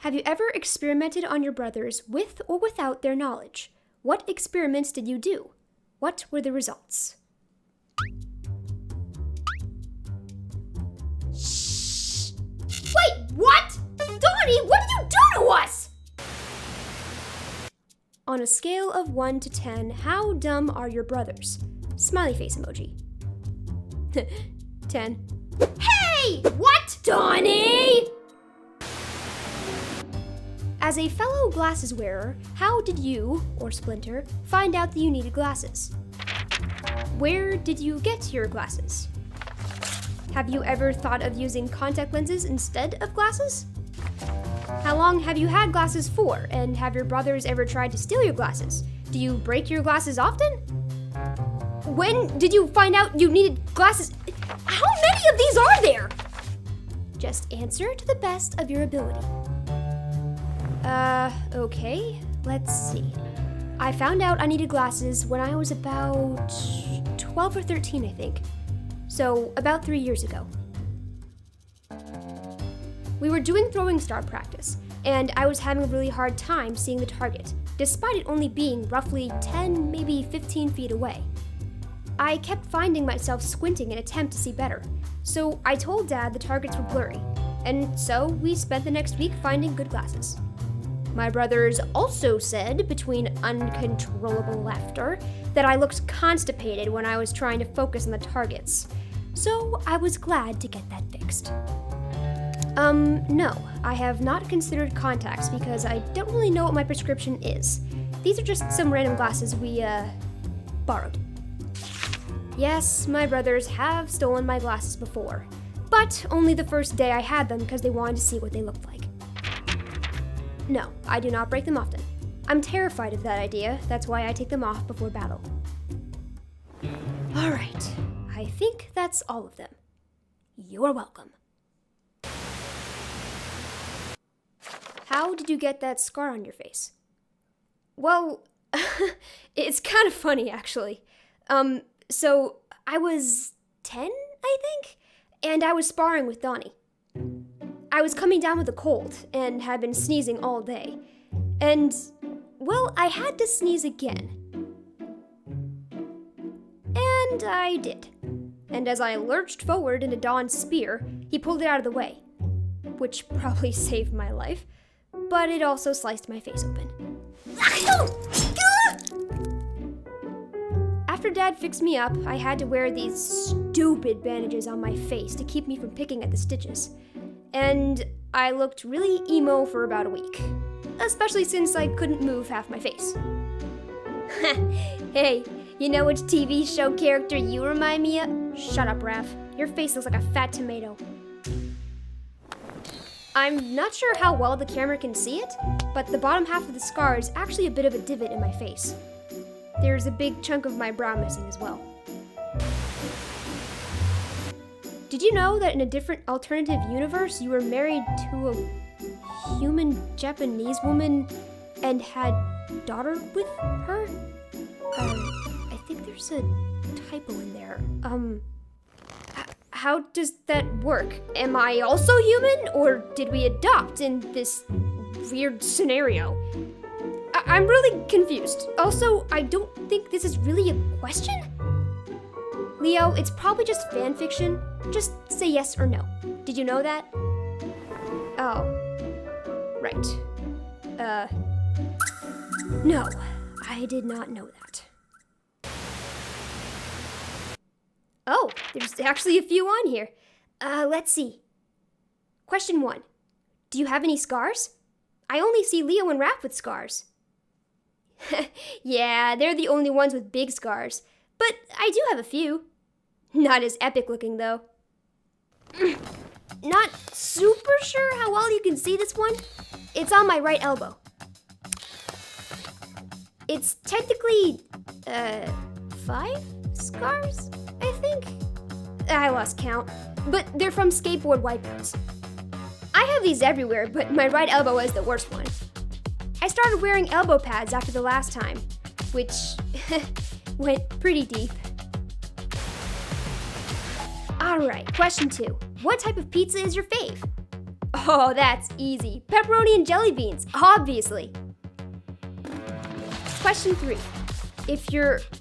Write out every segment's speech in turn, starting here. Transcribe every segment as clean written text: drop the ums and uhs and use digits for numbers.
Have you ever experimented on your brothers with or without their knowledge? What experiments did you do? What were the results? Shh! Wait, what? Donnie, what did you do to us? On a scale of 1 to 10, how dumb are your brothers? Smiley face emoji. 10. Hey! What? Donnie! As a fellow glasses wearer, how did you, or Splinter, find out that you needed glasses? Where did you get your glasses? Have you ever thought of using contact lenses instead of glasses? How long have you had glasses for, and have your brothers ever tried to steal your glasses? Do you break your glasses often? When did you find out you needed glasses? How many of these are there? Just answer to the best of your ability. Okay, let's see. I found out I needed glasses when I was about 12 or 13, I think. So, about 3 years ago. We were doing throwing star practice, and I was having a really hard time seeing the target, despite it only being roughly 10, maybe 15 feet away. I kept finding myself squinting in an attempt to see better, so I told Dad the targets were blurry, and so we spent the next week finding good glasses. My brothers also said, between uncontrollable laughter, that I looked constipated when I was trying to focus on the targets, so I was glad to get that fixed. No, I have not considered contacts because I don't really know what my prescription is. These are just some random glasses we, borrowed. Yes, my brothers have stolen my glasses before, but only the first day I had them because they wanted to see what they looked like. No, I do not break them often. I'm terrified of that idea, that's why I take them off before battle. Alright, I think that's all of them. You're welcome. How did you get that scar on your face? Well, it's kind of funny actually. So I was 10, I think, and I was sparring with Donnie. I was coming down with a cold and had been sneezing all day. And, well, I had to sneeze again. And I did. And as I lurched forward into Don's spear, he pulled it out of the way, which probably saved my life, but it also sliced my face open. After Dad fixed me up, I had to wear these stupid bandages on my face to keep me from picking at the stitches. And I looked really emo for about a week, especially since I couldn't move half my face. Hey, you know which TV show character you remind me of? Shut up, Raph. Your face looks like a fat tomato. I'm not sure how well the camera can see it, but the bottom half of the scar is actually a bit of a divot in my face. There's a big chunk of my brow missing as well. Did you know that in a different alternative universe, you were married to a human Japanese woman and had a daughter with her? I think there's a typo in there. How does that work? Am I also human, or did we adopt in this weird scenario? I'm really confused. Also, I don't think this is really a question. Leo, it's probably just fan fiction. Just say yes or no. Did you know that? Oh. Right. No, I did not know that. Oh, there's actually a few on here. Let's see. Question 1. Do you have any scars? I only see Leo and Raph with scars. Yeah, they're the only ones with big scars. But I do have a few. Not as epic looking, though. Not super sure how well you can see this one. It's on my right elbow. It's technically, 5 scars, I think? I lost count, but they're from skateboard wipeouts. I have these everywhere, but my right elbow is the worst one. I started wearing elbow pads after the last time, which went pretty deep. Alright, question 2. What type of pizza is your fave? Oh, that's easy. Pepperoni and jelly beans, obviously. Question 3. If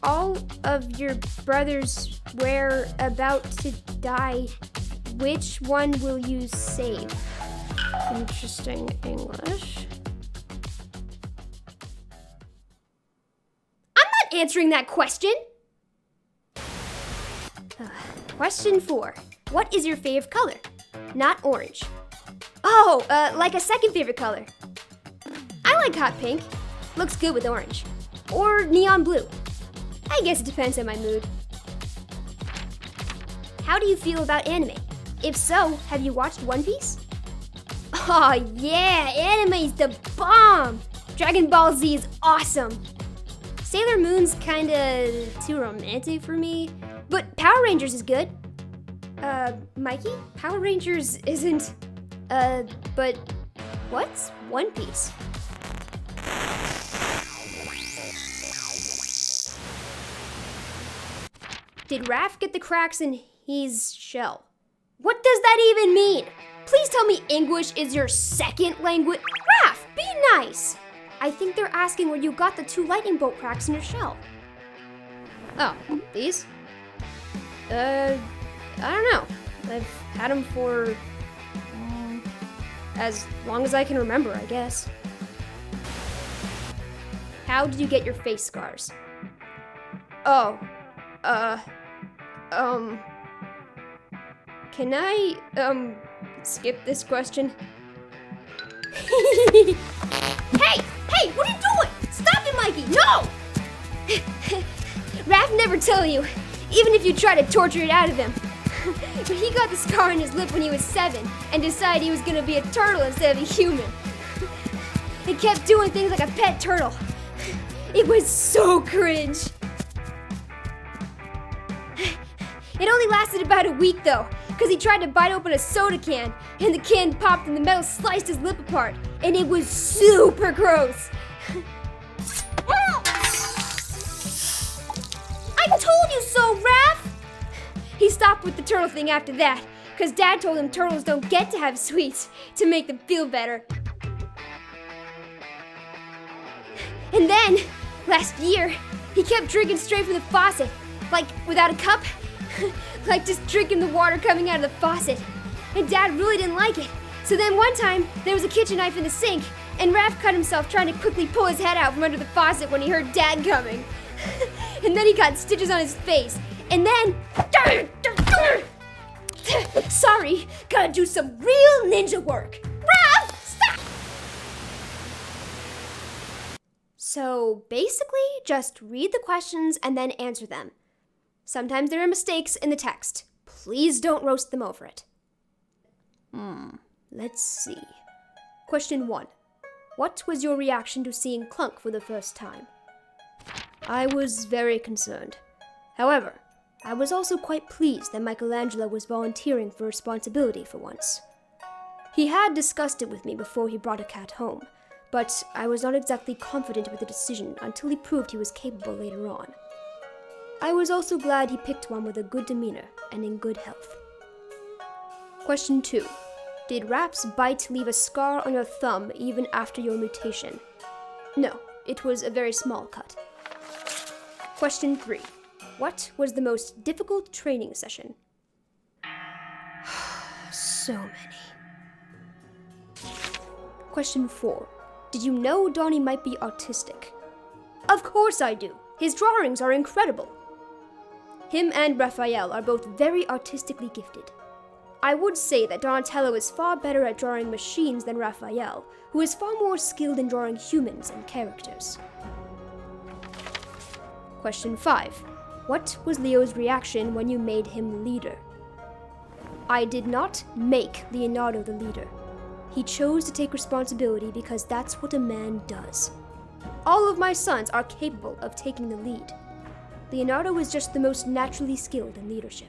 all of your brothers were about to die, which one will you save? Interesting English. I'm not answering that question. Question 4. What is your favorite color? Not orange. Oh, like a second favorite color. I like hot pink. Looks good with orange. Or neon blue. I guess it depends on my mood. How do you feel about anime? If so, have you watched One Piece? Oh yeah, anime's the bomb! Dragon Ball Z is awesome. Sailor Moon's kinda too romantic for me, but Power Rangers is good. Mikey? Power Rangers isn't, but what's One Piece? Did Raph get the cracks in his shell? What does that even mean? Please tell me English is your second language. Raph, be nice. I think they're asking where you got the 2 lightning bolt cracks in your shell. Oh, these? I don't know. I've had them for as long as I can remember, I guess. How did you get your face scars? Oh, can I, skip this question? Hey! Hey, what are you doing? Stop it, Mikey! No! Raph never tell you, even if you try to torture it out of him. But he got the scar on his lip when he was 7 and decided he was gonna be a turtle instead of a human. He kept doing things like a pet turtle. It was so cringe. It only lasted about a week though, because he tried to bite open a soda can, and the can popped and the metal sliced his lip apart, and it was super gross. I told you so, Raph! He stopped with the turtle thing after that, because Dad told him turtles don't get to have sweets to make them feel better. And then, last year, he kept drinking straight from the faucet, like without a cup. Like just drinking the water coming out of the faucet. And Dad really didn't like it. So then one time, there was a kitchen knife in the sink, and Raph cut himself trying to quickly pull his head out from under the faucet when he heard Dad coming. And then he got stitches on his face. And then... Sorry, gotta do some real ninja work. Raph, stop! So basically, just read the questions and then answer them. Sometimes there are mistakes in the text. Please don't roast them over it. Let's see. Question 1. What was your reaction to seeing Clunk for the first time? I was very concerned. However, I was also quite pleased that Michelangelo was volunteering for responsibility for once. He had discussed it with me before he brought a cat home, but I was not exactly confident with the decision until he proved he was capable later on. I was also glad he picked one with a good demeanor and in good health. Question 2. Did Raph's bite leave a scar on your thumb even after your mutation? No, it was a very small cut. Question 3. What was the most difficult training session? So many. Question 4. Did you know Donnie might be autistic? Of course I do. His drawings are incredible. Him and Raphael are both very artistically gifted. I would say that Donatello is far better at drawing machines than Raphael, who is far more skilled in drawing humans and characters. Question 5. What was Leo's reaction when you made him leader? I did not make Leonardo the leader. He chose to take responsibility because that's what a man does. All of my sons are capable of taking the lead. Leonardo is just the most naturally skilled in leadership.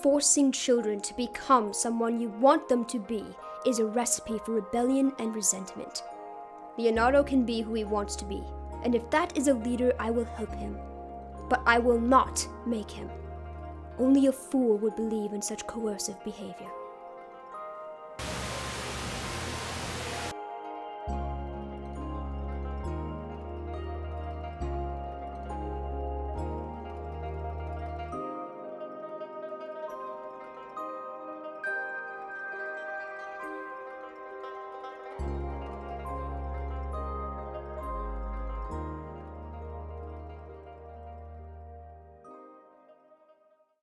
Forcing children to become someone you want them to be is a recipe for rebellion and resentment. Leonardo can be who he wants to be, and if that is a leader, I will help him. But I will not make him. Only a fool would believe in such coercive behavior.